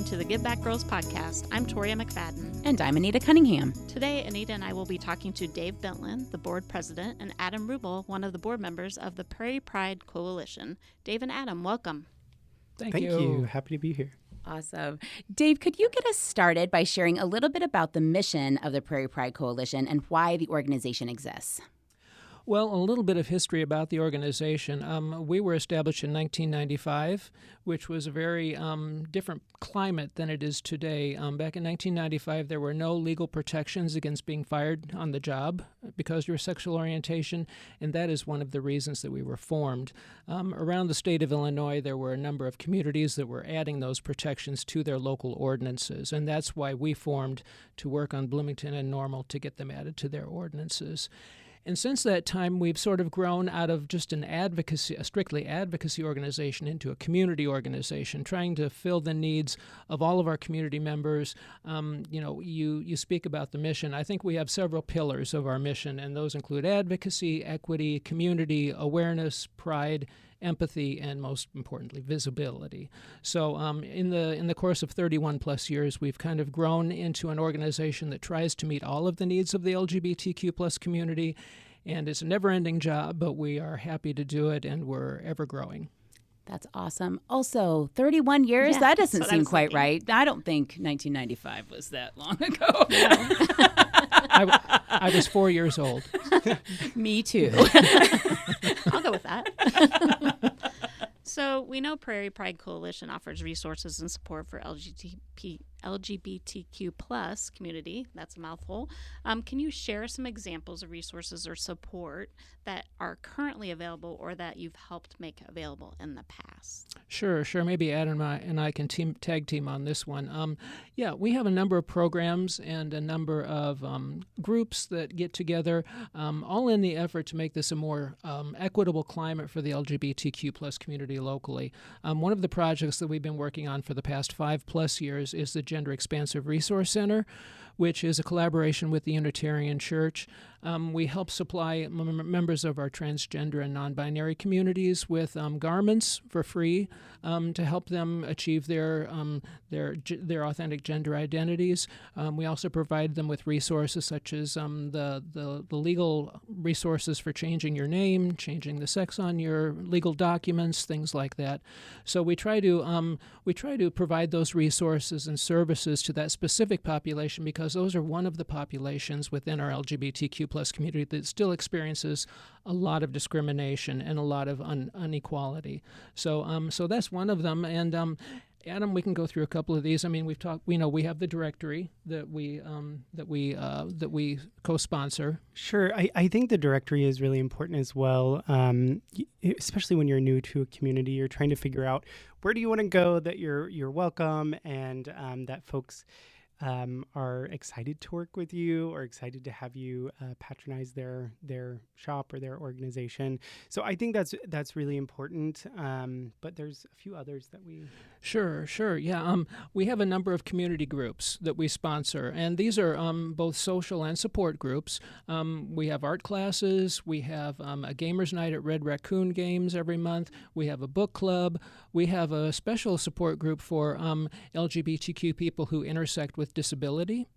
to the Give Back Girls podcast. I'm Toria McFadden. And I'm Anita Cunningham. Today, Anita and I will be talking to Dave Bentlin, the board president, and Adam Ruble, one of the board members of the Prairie Pride Coalition. Dave and Adam, welcome. Thank you. Happy to be here. Awesome. Dave, could you get us started by sharing a little bit about the mission of the Prairie Pride Coalition and why the organization exists? Well, a little bit of history about the organization. We were established in 1995, which was a very different climate than it is today. Back in 1995, there were no legal protections against being fired on the job because of your sexual orientation, and that is one of the reasons that we were formed. Around the state of Illinois, there were a number of communities that were adding those protections to their local ordinances, and that's why we formed to work on Bloomington and Normal to get them added to their ordinances. And since that time, we've sort of grown out of just a strictly advocacy organization into a community organization, trying to fill the needs of all of our community members. You speak about the mission. I think we have several pillars of our mission, and those include advocacy, equity, community, awareness, pride, empathy, and most importantly, visibility. So in the course of 31 plus years, we've kind of grown into an organization that tries to meet all of the needs of the LGBTQ plus community, and it's a never-ending job, but we are happy to do it, and we're ever growing. That's awesome. Also, 31 years, yeah, that doesn't seem quite thinking. Right. I don't think 1995 was that long ago. I was 4 years old. Me too. I'll go with that. So we know Prairie Pride Coalition offers resources and support for LGBTQ plus community. That's a mouthful. Can you share some examples of resources or support that are currently available or that you've helped make available in the past? Sure. Maybe Adam and I can tag team on this one. We have a number of programs and a number of groups that get together, all in the effort to make this a more equitable climate for the LGBTQ plus community locally. One of the projects that we've been working on for the past 5+ years is the Gender Expansive Resource Center, which is a collaboration with the Unitarian Church. We help supply members of our transgender and non-binary communities with garments for free to help them achieve their authentic gender identities. We also provide them with resources such as the legal resources for changing your name, changing the sex on your legal documents, things like that. So we try to provide those resources and services to that specific population because those are one of the populations within our LGBTQ plus community that still experiences a lot of discrimination and a lot of inequality. So that's one of them. And Adam, we can go through a couple of these. I mean, we've talked. We have the directory that we co-sponsor. Sure, I think the directory is really important as well, especially when you're new to a community. You're trying to figure out where do you want to go, that you're welcome, and that folks are excited to work with you or excited to have you patronize their shop or their organization. So I think that's really important. But there's a few others that we... Sure. Yeah. We have a number of community groups that we sponsor, and these are both social and support groups. We have art classes. We have a gamers night at Red Raccoon Games every month. We have a book club. We have a special support group for LGBTQ people who intersect with disability.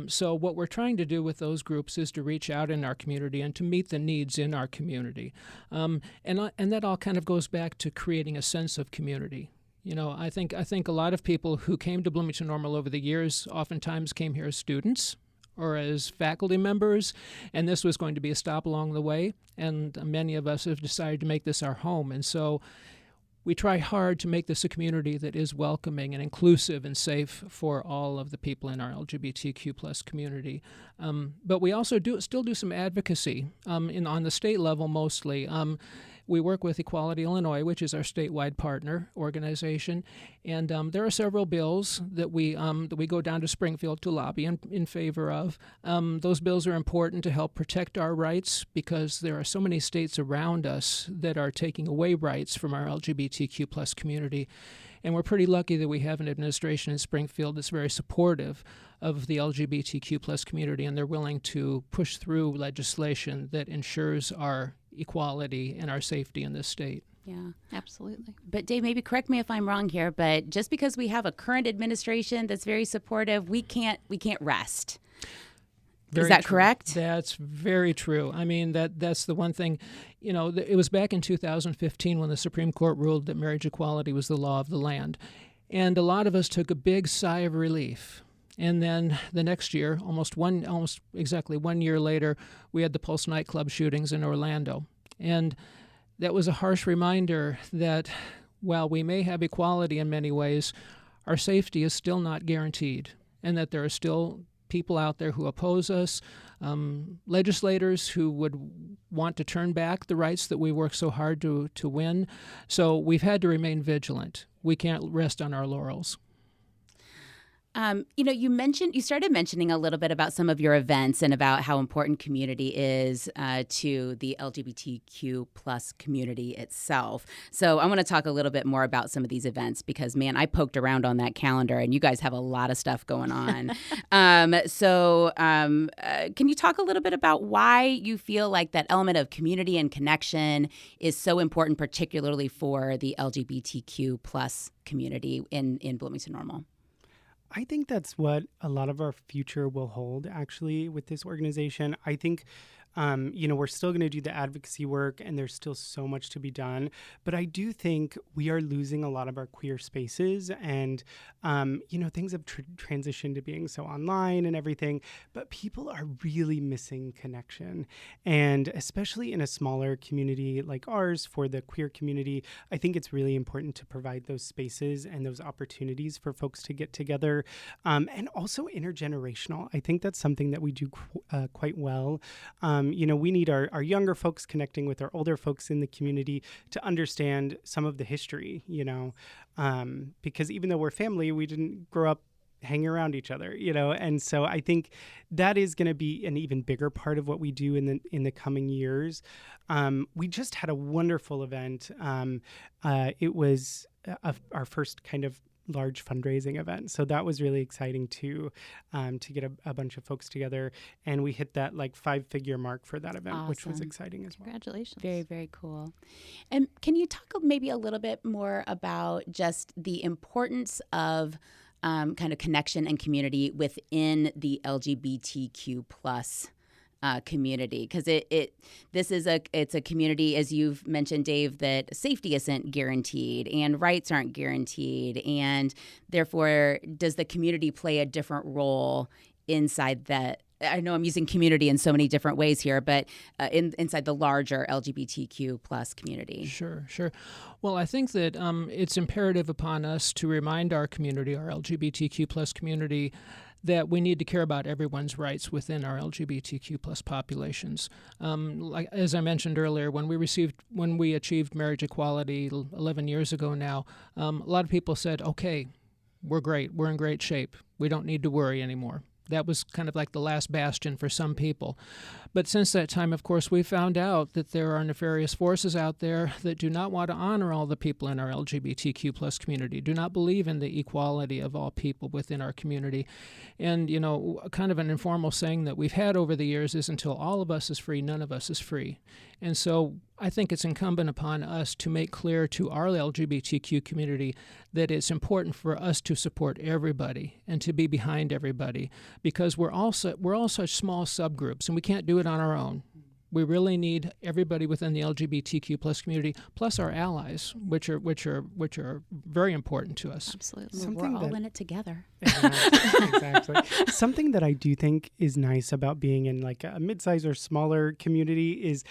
So what we're trying to do with those groups is to reach out in our community and to meet the needs in our community. And that all kind of goes back to creating a sense of community. I think a lot of people who came to Bloomington Normal over the years oftentimes came here as students or as faculty members, and this was going to be a stop along the way, and many of us have decided to make this our home. And so we try hard to make this a community that is welcoming and inclusive and safe for all of the people in our LGBTQ plus community. But we also still do some advocacy on the state level mostly. We work with Equality Illinois, which is our statewide partner organization, and there are several bills that we go down to Springfield to lobby in favor of. Those bills are important to help protect our rights because there are so many states around us that are taking away rights from our LGBTQ plus community. And we're pretty lucky that we have an administration in Springfield that's very supportive of the LGBTQ plus community, and they're willing to push through legislation that ensures our equality and our safety in this state. Yeah. Absolutely. But Dave, maybe correct me if I'm wrong here, but just because we have a current administration that's very supportive, we can't rest. Very Is that true. correct? That's very true. I mean, that's the one thing, it was back in 2015 when the Supreme Court ruled that marriage equality was the law of the land. And a lot of us took a big sigh of relief. And then the next year, almost exactly 1 year later, we had the Pulse nightclub shootings in Orlando. And that was a harsh reminder that while we may have equality in many ways, our safety is still not guaranteed, and that there are still people out there who oppose us, legislators who would want to turn back the rights that we work so hard to win. So we've had to remain vigilant. We can't rest on our laurels. You started mentioning a little bit about some of your events and about how important community is to the LGBTQ plus community itself. So I want to talk a little bit more about some of these events because, man, I poked around on that calendar and you guys have a lot of stuff going on. Can you talk a little bit about why you feel like that element of community and connection is so important, particularly for the LGBTQ plus community in Bloomington Normal? I think that's what a lot of our future will hold, actually, with this organization. I think, we're still going to do the advocacy work and there's still so much to be done. But I do think we are losing a lot of our queer spaces and, things have transitioned to being so online and everything. But people are really missing connection. And especially in a smaller community like ours, for the queer community, I think it's really important to provide those spaces and those opportunities for folks to get together. And also intergenerational. I think that's something that we do quite well. We need our younger folks connecting with our older folks in the community to understand some of the history, because even though we're family, we didn't grow up hanging around each other, and so I think that is going to be an even bigger part of what we do in the coming years. We just had a wonderful event. It was our first kind of large fundraising event. So that was really exciting to get a bunch of folks together. And we hit that 5-figure mark for that event, which was exciting as well. Congratulations. Very, very cool. And can you talk maybe a little bit more about just the importance of kind of connection and community within the LGBTQ plus community, because it's a community, as you've mentioned, Dave, that safety isn't guaranteed and rights aren't guaranteed, and therefore does the community play a different role inside that? I know I'm using community in so many different ways here, but inside the larger LGBTQ plus community. Sure. Well, I think that it's imperative upon us to remind our community, our LGBTQ plus community, that we need to care about everyone's rights within our LGBTQ plus populations. As I mentioned earlier, when we achieved marriage equality 11 years ago now, a lot of people said, okay, we're great, we're in great shape, we don't need to worry anymore. That was kind of like the last bastion for some people. But since that time, of course, we found out that there are nefarious forces out there that do not want to honor all the people in our LGBTQ plus community, do not believe in the equality of all people within our community. And, kind of an informal saying that we've had over the years is, until all of us is free, none of us is free. And so I think it's incumbent upon us to make clear to our LGBTQ community that it's important for us to support everybody and to be behind everybody, because we're all such small subgroups and we can't do it on our own. We really need everybody within the LGBTQ plus community, plus our allies, which are very important to us. Absolutely. We're all in it together. Exactly. Something that I do think is nice about being in a mid-size or smaller community is,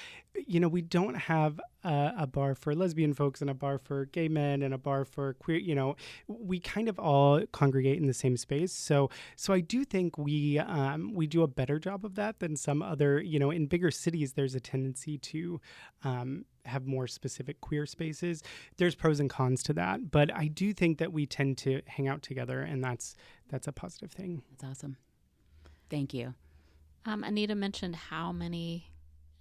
we don't have a bar for lesbian folks and a bar for gay men and a bar for queer. We kind of all congregate in the same space. So I do think we do a better job of that than some other. In bigger cities, there's a tendency to have more specific queer spaces. There's pros and cons to that, but I do think that we tend to hang out together, and that's a positive thing. That's awesome. Thank you. Anita mentioned how many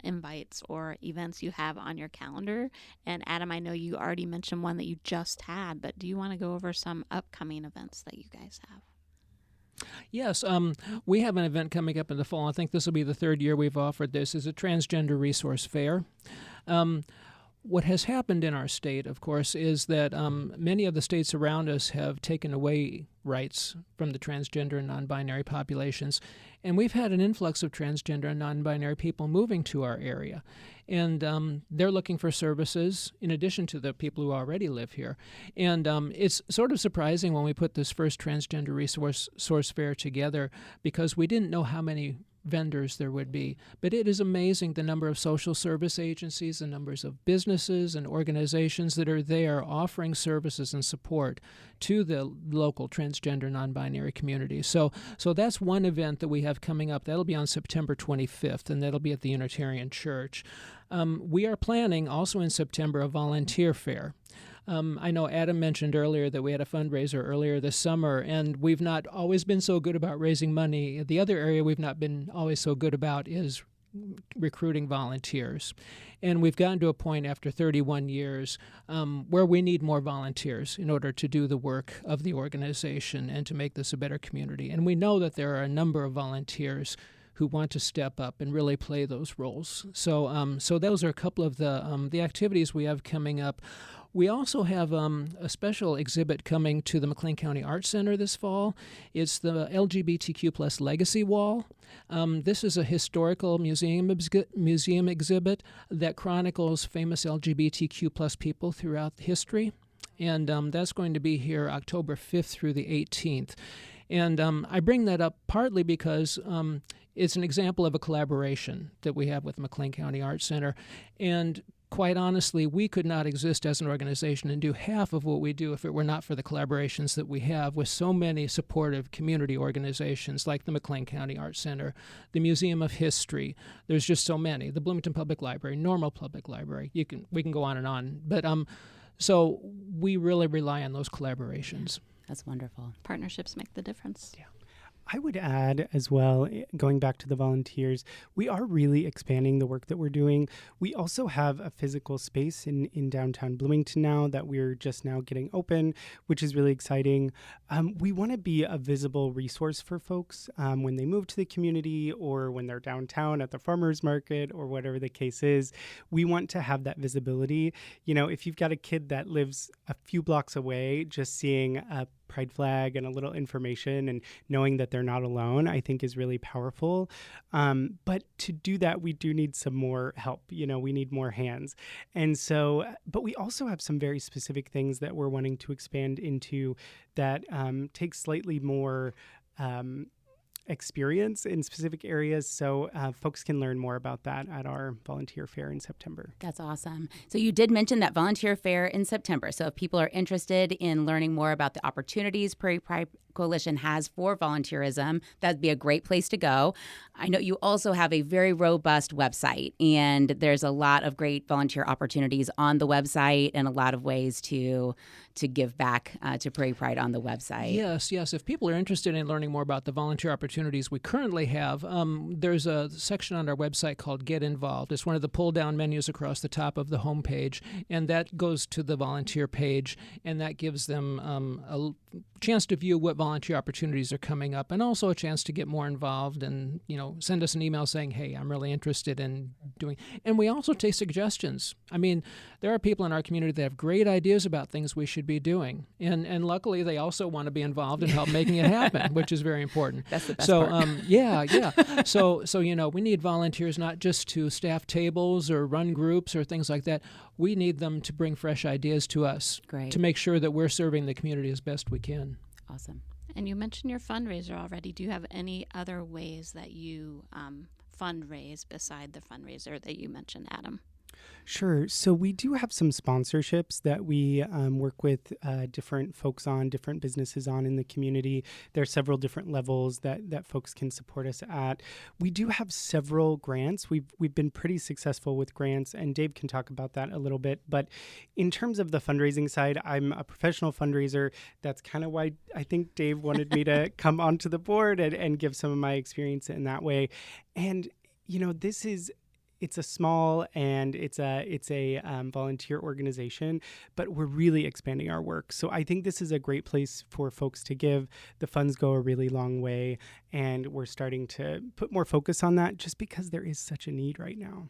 invites or events you have on your calendar, and Adam, I know you already mentioned one that you just had, but do you want to go over some upcoming events that you guys have? Yes, we have an event coming up in the fall. I think this will be the third year we've offered this. It's a transgender resource fair. what has happened in our state, of course, is that many of the states around us have taken away rights from the transgender and non-binary populations, and we've had an influx of transgender and non-binary people moving to our area, and they're looking for services in addition to the people who already live here. And it's sort of surprising when we put this first transgender resource fair together, because we didn't know how many vendors there would be. But it is amazing the number of social service agencies, the numbers of businesses and organizations that are there offering services and support to the local transgender non-binary community. So that's one event that we have coming up. That'll be on September 25th, and that'll be at the Unitarian Church. We are planning also in September a volunteer fair. I know Adam mentioned earlier that we had a fundraiser earlier this summer, and we've not always been so good about raising money. The other area we've not been always so good about is recruiting volunteers. And we've gotten to a point after 31 years where we need more volunteers in order to do the work of the organization and to make this a better community. And we know that there are a number of volunteers who want to step up and really play those roles. So those are a couple of the activities we have coming up. We also have a special exhibit coming to the McLean County Arts Center this fall. It's the LGBTQ plus Legacy Wall. This is a historical museum exhibit that chronicles famous LGBTQ plus people throughout history. And that's going to be here October 5th through the 18th. And I bring that up partly because it's an example of a collaboration that we have with McLean County Arts Center. And quite honestly, we could not exist as an organization and do half of what we do if it were not for the collaborations that we have with so many supportive community organizations like the McLean County Arts Center, the Museum of History. There's just so many. The Bloomington Public Library, Normal Public Library. We can go on and on. But so we really rely on those collaborations. That's wonderful. Partnerships make the difference. Yeah. I would add as well, going back to the volunteers, we are really expanding the work that we're doing. We also have a physical space in downtown Bloomington now that we're just now getting open, which is really exciting. We want to be a visible resource for folks when they move to the community or when they're downtown at the farmers market or whatever the case is. We want to have that visibility. You know, if you've got a kid that lives a few blocks away, just seeing a pride flag and a little information and knowing that they're not alone, I think is really powerful. But to do that, we do need some more help. You know, we need more hands. And so, but we also have some very specific things that we're wanting to expand into that take slightly more experience in specific areas. So folks can learn more about that at our volunteer fair in September. That's awesome. So you did mention that volunteer fair in September. So if people are interested in learning more about the opportunities Prairie Pride Coalition has for volunteerism, that'd be a great place to go. I know you also have a very robust website, and there's a lot of great volunteer opportunities on the website and a lot of ways to give back to Prairie Pride on the website. Yes. If people are interested in learning more about the volunteer opportunities we currently have, there's a section on our website called Get Involved. It's one of the pull-down menus across the top of the homepage, and that goes to the volunteer page, and that gives them a chance to view what volunteer opportunities are coming up, and also a chance to get more involved and, send us an email saying, hey, I'm really interested in doing. And we also take suggestions. I mean, there are people in our community that have great ideas about things we should be doing. And luckily, they also want to be involved and help making it happen, which is very important. That's the best part. Yeah. So we need volunteers not just to staff tables or run groups or things like that. We need them to bring fresh ideas to us. Great. To make sure that we're serving the community as best we can. Awesome. And you mentioned your fundraiser already. Do you have any other ways that you fundraise beside the fundraiser that you mentioned, Adam? Sure. So we do have some sponsorships that we work with different folks on, different businesses on in the community. There are several different levels that folks can support us at. We do have several grants. We've been pretty successful with grants, and Dave can talk about that a little bit. But in terms of the fundraising side, I'm a professional fundraiser. That's kind of why I think Dave wanted me to come onto the board and give some of my experience in that way. And, it's a small and it's a volunteer organization, but we're really expanding our work. So I think this is a great place for folks to give. The funds go a really long way, and we're starting to put more focus on that just because there is such a need right now.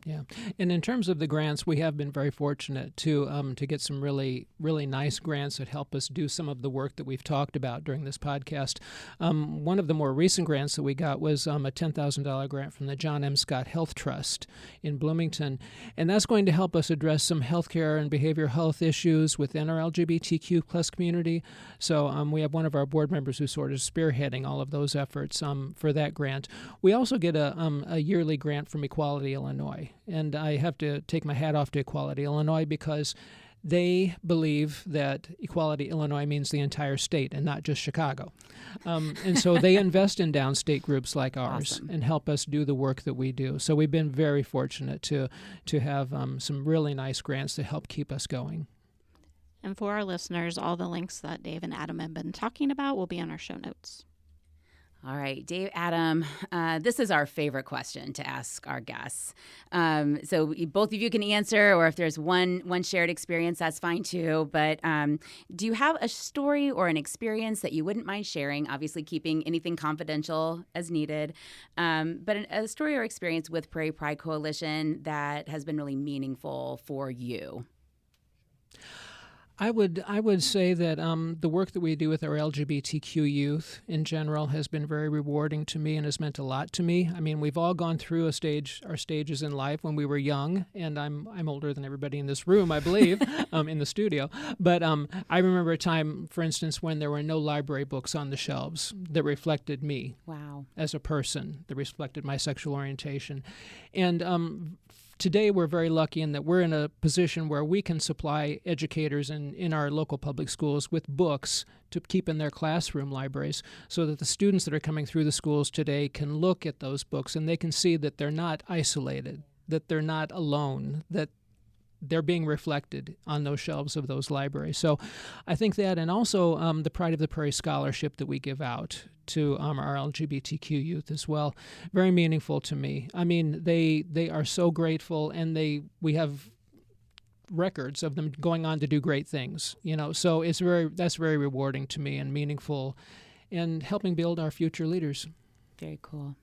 Yeah. And in terms of the grants, we have been very fortunate to get some really, really nice grants that help us do some of the work that we've talked about during this podcast. One of the more recent grants that we got was a $10,000 grant from the John M. Scott Health Trust in Bloomington, and that's going to help us address some healthcare and behavioral health issues within our LGBTQ plus community. So we have one of our board members who's sort of spearheading all of those efforts for that grant. We also get a yearly grant from Equality Illinois. And I have to take my hat off to Equality Illinois because they believe that Equality Illinois means the entire state and not just Chicago. And so they invest in downstate groups like ours Awesome. and help us do the work that we do. So we've been very fortunate to have some really nice grants to help keep us going. And for our listeners, all the links that Dave and Adam have been talking about will be on our show notes. All right, Dave, Adam, this is our favorite question to ask our guests. So both of you can answer, or if there's one shared experience, that's fine too. But do you have a story or an experience that you wouldn't mind sharing, obviously keeping anything confidential as needed, but a story or experience with Prairie Pride Coalition that has been really meaningful for you? I would say that the work that we do with our LGBTQ youth in general has been very rewarding to me and has meant a lot to me. I mean, we've all gone through our stages in life when we were young, and I'm older than everybody in this room, I believe, in the studio. But I remember a time, for instance, when there were no library books on the shelves that reflected me as a person, that reflected my sexual orientation. And today, we're very lucky in that we're in a position where we can supply educators in our local public schools with books to keep in their classroom libraries so that the students that are coming through the schools today can look at those books and they can see that they're not isolated, that they're not alone, that they're being reflected on those shelves of those libraries. So I think that, and also the Pride of the Prairie scholarship that we give out to our LGBTQ youth as well, very meaningful to me. I mean, they are so grateful, and we have records of them going on to do great things, so that's very rewarding to me and meaningful and helping build our future leaders. Very cool.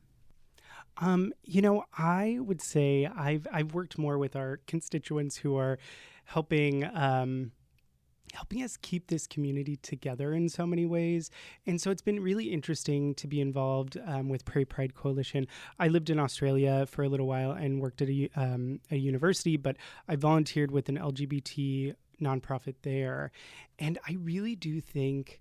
I would say I've worked more with our constituents who are helping us keep this community together in so many ways. And so it's been really interesting to be involved with Prairie Pride Coalition. I lived in Australia for a little while and worked at a university, but I volunteered with an LGBT nonprofit there. And I really do think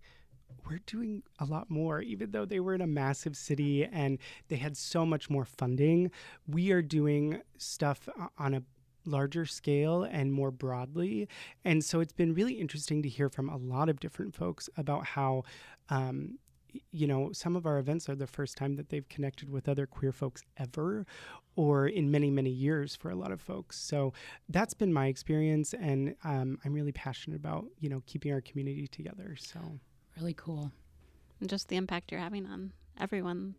we're doing a lot more, even though they were in a massive city and they had so much more funding. We are doing stuff on a larger scale and more broadly. And so it's been really interesting to hear from a lot of different folks about how, some of our events are the first time that they've connected with other queer folks ever, or in many, many years for a lot of folks. So that's been my experience. And I'm really passionate about, keeping our community together. So really cool. And just the impact you're having on everyone.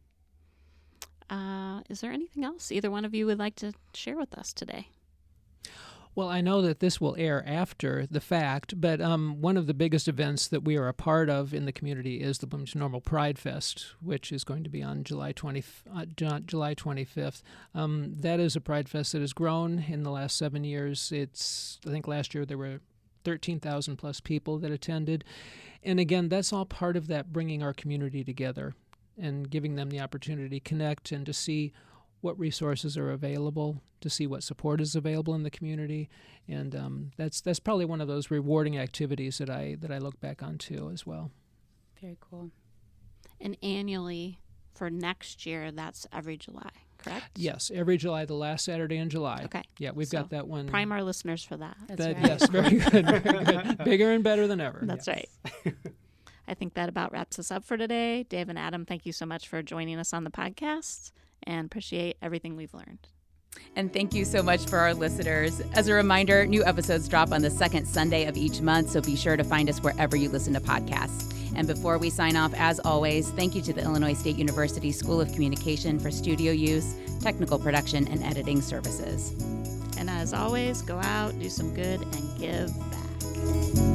Is there anything else either one of you would like to share with us today? Well, I know that this will air after the fact, but one of the biggest events that we are a part of in the community is the Bloomington Normal Pride Fest, which is going to be on July 25th. That is a Pride Fest that has grown in the last 7 years. I think last year there were 13,000 plus people that attended. And again, that's all part of that bringing our community together and giving them the opportunity to connect and to see what resources are available, to see what support is available in the community. And that's probably one of those rewarding activities that I look back on too as well. Very cool. And annually for next year, that's every July, correct? Yes, every July, the last Saturday in July. Okay. Yeah, we've got that one. Prime our listeners for that. That's right. Yes, very good, very good. Bigger and better than ever. That's right. I think that about wraps us up for today. Dave and Adam, thank you so much for joining us on the podcast, and appreciate everything we've learned. And thank you so much for our listeners. As a reminder, new episodes drop on the second Sunday of each month, so be sure to find us wherever you listen to podcasts. And before we sign off, as always, thank you to the Illinois State University School of Communication for studio use, technical production, and editing services. And as always, go out, do some good, and give back.